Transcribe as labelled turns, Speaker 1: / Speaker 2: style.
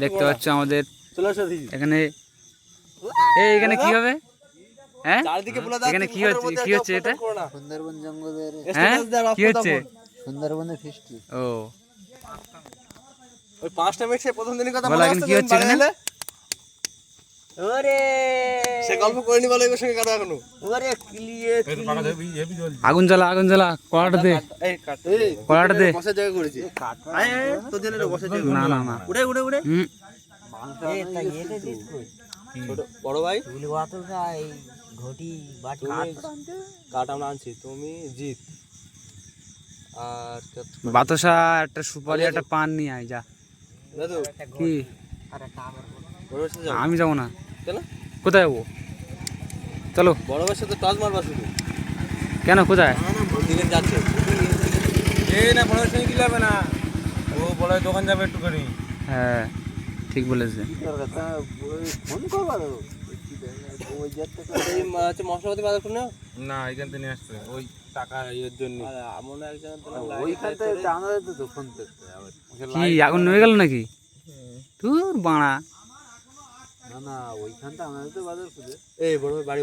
Speaker 1: দেখতে পাচ্ছ আমাদের এখানে এখানে কি হবে? হ্যাঁ এখানে কি হচ্ছে এটা?
Speaker 2: সুন্দরবন জঙ্গলের
Speaker 1: হ্যাঁ কি হচ্ছে?
Speaker 2: সুন্দরবনের ফিস্টি।
Speaker 1: ও
Speaker 3: ওই 5টা মিনিট সে প্রথম দিনের কথা
Speaker 1: বলো
Speaker 3: মনে
Speaker 1: এখন
Speaker 3: আছে
Speaker 1: কি হচ্ছে এখানে?
Speaker 2: ওরে
Speaker 3: সে গল্প করেনি বলে ওর সঙ্গে কাটা এখনো।
Speaker 2: ওরে ক্লিয়ে
Speaker 1: আগুন জ্বালা কড়াটা দে,
Speaker 3: এই কাট
Speaker 1: কড়াটা দে।
Speaker 3: বসার জায়গা করেছি। আয় তোর জন্য বসার জায়গা।
Speaker 1: না
Speaker 3: উড়ে
Speaker 2: মাংস এটা দিস কই
Speaker 3: ছোট বড় ভাই
Speaker 2: তুলি বাতো খাই ঘটি বাটি
Speaker 3: কাট আমরা আনছি, তুমি জিত আর
Speaker 1: বাতাসা একটা সুপারি একটা পান নিয়ে আয় যা।
Speaker 3: দাদু
Speaker 1: কি
Speaker 2: আর একটা আমার
Speaker 3: বড় ভাইয়ের সাথে যাও।
Speaker 1: আমি যাবো না।
Speaker 3: কেন?
Speaker 1: কোথায় যাবো? চলো।
Speaker 3: বড় ভাইয়ের সাথে টস মারবা শুধু।
Speaker 1: কেন কোথায়?
Speaker 3: ওদিকে যাচ্ছে।
Speaker 4: এই না বড় সঙ্গে কি যাবে না, ও বড় দোকান যাবে একটু করে।
Speaker 1: হ্যাঁ ঠিক বলেছে।
Speaker 2: ফোন করবা তো ওই যেতে
Speaker 3: এই হচ্ছে মশলাপাতি বাজার করে নাও।
Speaker 4: না এখান থেকে নিয়ে আসতে ওই টাকা এর জন্য।
Speaker 3: আর এমন একজন
Speaker 2: ওইখান থেকে আমাদের তো ফোন করতে আবার
Speaker 1: কি আগুন নেমে গেল নাকি? তোর বাড়া
Speaker 2: না ওইখানটা আমাদের তো বাজার খুঁজে
Speaker 3: এই বড় ভাই বাড়ি